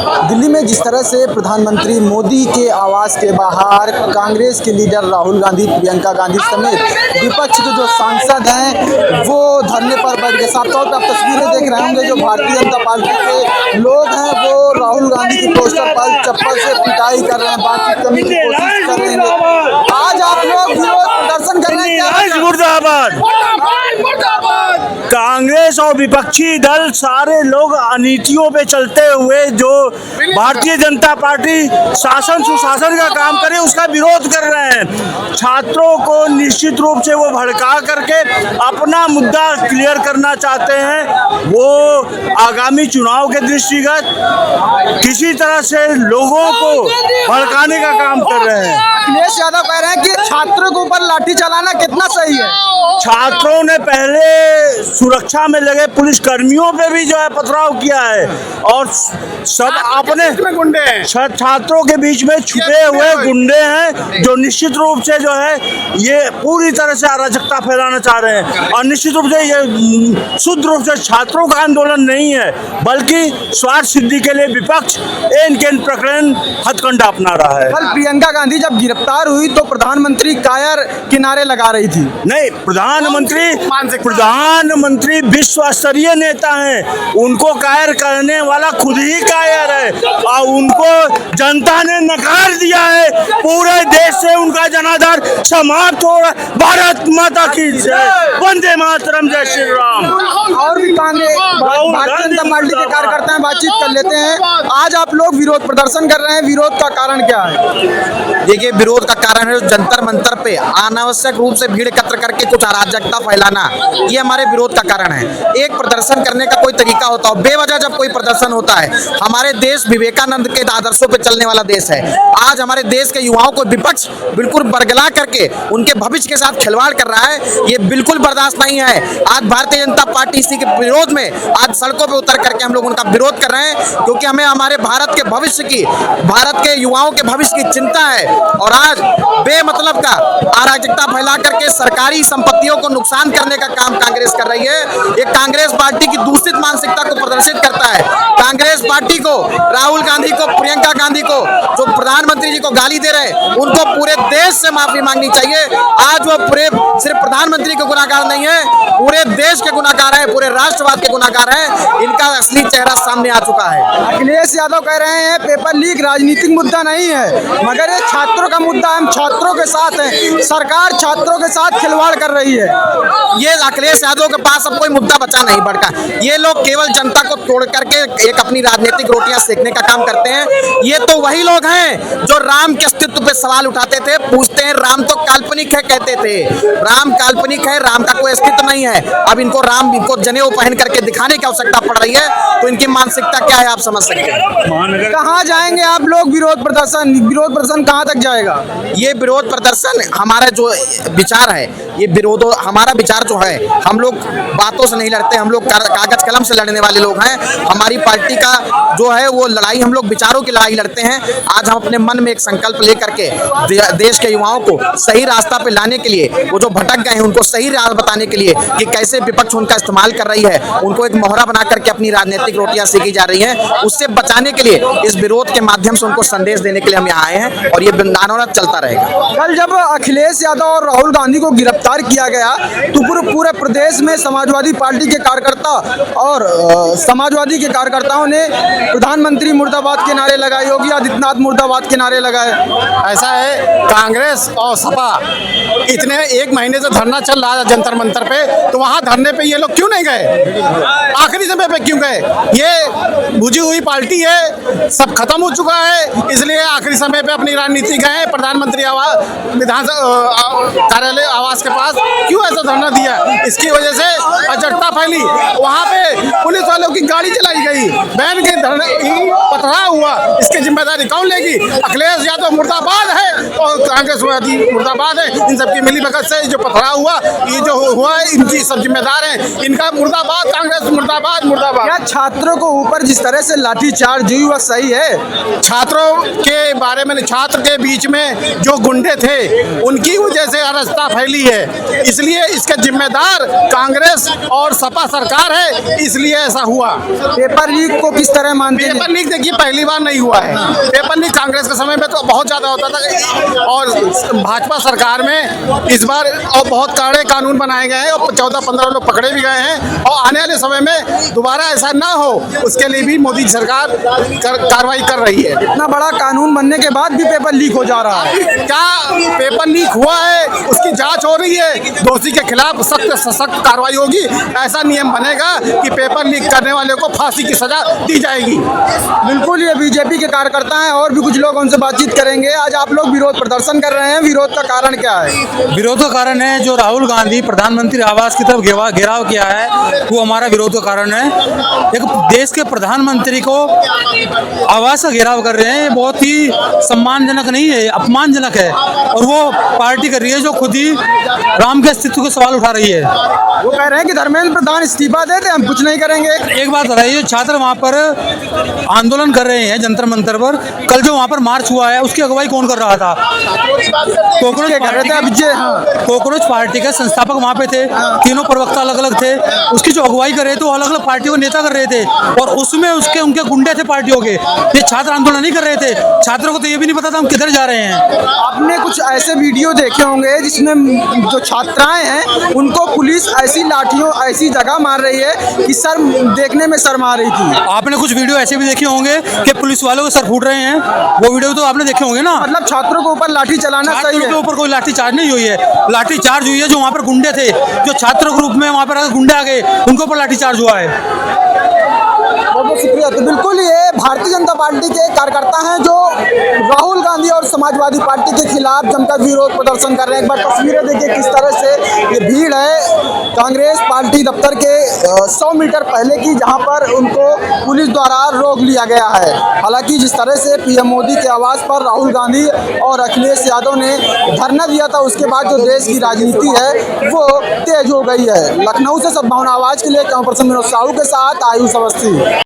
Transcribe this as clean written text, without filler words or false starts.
दिल्ली में जिस तरह से प्रधानमंत्री मोदी के आवास के बाहर कांग्रेस के लीडर राहुल गांधी, प्रियंका गांधी समेत विपक्ष के जो सांसद हैं वो धरने पर बैठ गए। साफ तौर पर आप तस्वीरें देख रहे होंगे, जो भारतीय जनता पार्टी के लोग हैं वो राहुल गांधी के पोस्टर पर चप्पल से पिटाई कर रहे हैं, बातचीत करने की कोशिश कर रहे हैं। आज आप लोग विरोध प्रदर्शन कर रहे हैं। मुर्दाबाद कांग्रेस और विपक्षी दल सारे लोग अनीतियों पे चलते हुए जो भारतीय जनता पार्टी शासन सुशासन का काम करे उसका विरोध कर रहे हैं। छात्रों को निश्चित रूप से वो भड़का करके अपना मुद्दा क्लियर करना चाहते हैं। वो आगामी चुनाव के दृष्टिगत किसी तरह से लोगों को भड़काने का काम कर रहे हैं। अखिलेश यादव कह रहे हैं कि छात्रों के ऊपर लाठी चलाना कितना सही है। छात्रों ने पहले सुरक्षा में लगे पुलिस कर्मियों पे भी जो है पथराव किया है और सब अपने गुंडे हैं। छात्रों के बीच में छुपे हुए गुंडे हैं जो निश्चित रूप से जो है ये पूरी तरह से अराजकता फैलाना चाह रहे हैं। और निश्चित रूप से ये शुद्ध रूप से छात्रों का आंदोलन नहीं है, बल्कि स्वार्थ सिद्धि के लिए विपक्ष इनके प्रकरण हथकंडा अपना रहा है। कल प्रियंका गांधी जब गिरफ्तार हुई तो प्रधानमंत्री कायर किनारे लगा रही थी। नहीं, प्रधानमंत्री विश्व स्तरीय नेता हैं, उनको कायर करने वाला खुद ही कायर है और उनको जनता ने नकार दिया है। पूरे देश से उनका जनाधार समाप्त हो रहा। भारत माता की जय, वंदे मातरम, जय श्री राम। और भी कांग्रेस भारतीय जनता पार्टी के कार्यकर्ता हैं, बातचीत कर लेते हैं। आज आप लोग विरोध प्रदर्शन कर रहे हैं, विरोध का कारण क्या है? देखिए, विरोध का कारण है जंतर मंतर पे अनावश्यक रूप से भीड़ एकत्र करके कुछ अराजकता फैलाना, ये हमारे विरोध का कारण है। एक प्रदर्शन करने का कोई तरीका होता है, बेवजह जब कोई प्रदर्शन होता है। हमारे देश विवेकानंद के आदर्शों पे चलने वाला देश है। आज हमारे देश के युवाओं को विपक्ष बिल्कुल बरगला करके उनके भविष्य के साथ खिलवाड़ कर रहा है, ये बिल्कुल बर्दाश्त नहीं है। आज भारतीय जनता पार्टी इसी के विरोध में आज सड़कों पर उतर करके हम लोग उनका विरोध कर रहे हैं, क्योंकि हमें हमारे भारत के भविष्य की, भारत के युवाओं के भविष्य की चिंता है। और आज बेमतलब का अराजकता फैला करके सरकारी संपत्तियों को नुकसान करने का काम कांग्रेस कर रही है। ये कांग्रेस पार्टी की दूषित मानसिकता को प्रदर्शित करता है। कांग्रेस पार्टी को, राहुल गांधी को, प्रियंका गांधी को, जो प्रधानमंत्री जी को गाली दे रहे हैं, उनको पूरे देश से माफी मांगनी चाहिए। आज वो पूरे सिर्फ प्रधानमंत्री के गुनाहगार नहीं है, पूरे देश के गुनाहगार है, पूरे राष्ट्रवाद के गुनाहगार है। इनका असली चेहरा सामने आ चुका है। अखिलेश यादव कह रहे हैं पेपर लीक राजनीतिक मुद्दा नहीं है, मगर ये छात्रों का मुद्दा है। हम छात्रों के साथ हैं, सरकार छात्रों के साथ खिलवाड़ कर रही है। ये अखिलेश यादव के पास अब कोई मुद्दा बचा नहीं बढ़का। ये लोग केवल जनता को तोड़ करके एक अपनी राजनीतिक रोटियां सेकने का काम करते हैं। ये तो वही लोग हैं जो राम के अस्तित्व पे सवाल उठाते थे, पूछते हैं राम तो काल्पनिक है, कहते थे राम काल्पनिक है, राम का कोई अस्तित्व नहीं है। अब इनको जनेऊ पहन करके दिखाने की आवश्यकता पड़ रही है, तो इनकी मानसिकता क्या है आप समझ सकते हैं। कहाँ जाएंगे आप लोग विरोध प्रदर्शन कहाँ तक जाएगा? ये विरोध प्रदर्शन हमारा जो विचार है, ये विरोध हमारा विचार जो है, हम लोग बातों से नहीं लड़ते, हम लोग कागज कलम से लड़ने वाले लोग हैं। हमारी पार्टी का जो है वो लड़ाई, हम लोग विचारों की लड़ाई लड़ते हैं। आज हम अपने मन में एक संकल्प लेकर के देश के युवाओं को सही रास्ता पे लाने के लिए, वो जो भटक गए हैं उनको सही राह बताने के लिए कि कैसे विपक्ष उनका इस्तेमाल कर रही है, उनको एक मोहरा बना करके अपनी राजनीतिक रोटियां सेकी जा रही हैं, उससे बचाने के लिए इस विरोध के माध्यम से उनको संदेश देने के लिए हम यहाँ आए हैं और ये आंदोलन चलता रहेगा। कल जब अखिलेश यादव और राहुल गांधी को गिरफ्तार किया गया तो पूरे प्रदेश में समाजवादी पार्टी के कार्यकर्ता और समाजवादी के कार्यकर्ताओं ने प्रधानमंत्री मुर्दाबाद के नारे लगाए, योगी आदित्यनाथ मुर्दाबाद के नारे लगाए। ऐसा है, कांग्रेस और सपा इतने एक महीने से धरना चल रहा है जंतर मंतर पे, तो वहाँ धरने पे ये लोग क्यों नहीं गए? आखिरी समय पे क्यों गए? ये बुझी हुई पार्टी है, सब खत्म हो चुका है, इसलिए आखिरी समय पे अपनी राजनीति गए। प्रधानमंत्री आवास विधानसभा कार्यालय आवास के पास क्यों ऐसा धरना दिया? इसकी वजह से अराजकता फैली। वहाँ पे पुलिस वालों की गाड़ी चलाई गई, बहन के पथराव हुआ, इसकी जिम्मेदारी कौन लेगी? अखिलेश यादव मुर्दाबाद है और कांग्रेस मुर्दाबाद है। इन सबकी मिली भगत से जो पथराव हुआ, ये जो हुआ है, इनकी सब जिम्मेदार है। इनका मुर्दाबाद, कांग्रेस मुर्दाबाद, मुर्दाबाद। क्या छात्रों को ऊपर जिस तरह से लाठीचार्ज हुई वह सही है? छात्रों के बारे में, छात्र के बीच में जो गुंडे थे उनकी वजह से अराजकता फैली है, इसलिए इसका जिम्मेदार कांग्रेस और सपा सरकार है, इसलिए ऐसा हुआ। पेपर लीक को किस तरह मानते हैं? पेपर लीक देखिए, पहली बार नहीं हुआ है। पेपर लीक कांग्रेस के समय में तो बहुत ज्यादा होता था, और भाजपा सरकार में इस बार और बहुत कड़े कानून बनाए गए हैं और 14-15 लोग पकड़े भी गए हैं, और आने वाले समय में दोबारा ऐसा ना हो उसके लिए भी मोदी सरकार कार्रवाई कर रही है। इतना बड़ा कानून बनने के बाद भी पेपर लीक हो जा रहा है। क्या पेपर लीक हुआ है, उसकी जांच हो रही है, दोषी के खिलाफ सख्त से सख्त कार्रवाई होगी। ऐसा नियम बनेगा कि पेपर लीक करने वाले को फांसी की सजा दी जाएगी। बिल्कुल, ये बीजेपी के कार्यकर्ता हैं और भी कुछ लोग उनसे बातचीत करेंगे। आज आप लोग विरोध प्रदर्शन कर रहे हैं, विरोध का कारण क्या है? विरोध का कारण है जो राहुल गांधी प्रधानमंत्री आवास की तरफ घेराव किया है, वो हमारा विरोध का कारण है। एक देश के प्रधानमंत्री को आवास का घेराव कर रहे हैं, ये बहुत ही सम्मानजनक नहीं है, अपमानजनक है। और वो पार्टी कर रही है जो खुद ही राम के अस्तित्व के सवाल उठा रही है। वो कह रहे हैं कि धर्मेंद्र प्रधान इस्तीफा दे दे, हम कुछ नहीं करेंगे। एक बात बताइए, छात्र वहाँ पर आंदोलन कर रहे हैं जंतर मंतर पर, कल जो वहाँ पर मार्च हुआ है उसकी अगुवाई कौन कर रहा था? कॉकरोच पार्टी के संस्थापक वहाँ पे थे, तीनों प्रवक्ता अलग अलग थे, उसकी जो अगुवाई कर रहे थे वो अलग अलग पार्टियों के नेता कर रहे थे, और उसमें उसके उनके गुंडे थे पार्टियों के। ये छात्र आंदोलन नहीं कर रहे थे, छात्रों को तो ये भी नहीं पता था हम किधर जा रहे हैं। आपने कुछ ऐसे वीडियो देखे होंगे जिसमें जो छात्राएं हैं उनको पुलिस ऐसी लाठियों ऐसी जगह मार रही है कि सर देखने में शर्म आ रही थी। आपने कुछ वीडियो ऐसे भी देखे होंगे कि पुलिस वालों के सर फूट रहे हैं, वो वीडियो तो आपने देखे होंगे ना। मतलब छात्रों के ऊपर लाठी चलाना सही छात्रों है? के ऊपर कोई लाठी चार्ज नहीं हुई है, लाठी चार्ज हुई है जो वहाँ पर गुंडे थे, जो छात्र ग्रुप में वहाँ पर गुंडे आ गए, उनके ऊपर लाठी चार्ज हुआ है। बहुत बहुत शुक्रिया। तो बिल्कुल ये भारतीय जनता पार्टी के कार्यकर्ता हैं जो राहुल गांधी और समाजवादी पार्टी के खिलाफ जमकर विरोध प्रदर्शन कर रहे हैं। एक बार तस्वीरें देखिए किस तरह से ये भीड़ है कांग्रेस पार्टी दफ्तर के 100 मीटर पहले की, जहां पर उनको पुलिस द्वारा रोक लिया गया है। हालांकि जिस तरह से पीएम मोदी के आवास पर राहुल गांधी और अखिलेश यादव ने धरना दिया था, उसके बाद जो देश की राजनीति है वो तेज हो गई है। लखनऊ से सद्भावना आवाज के लिए कैमरा पर्सन विनोद साहू के साथ आयुष अवस्थी।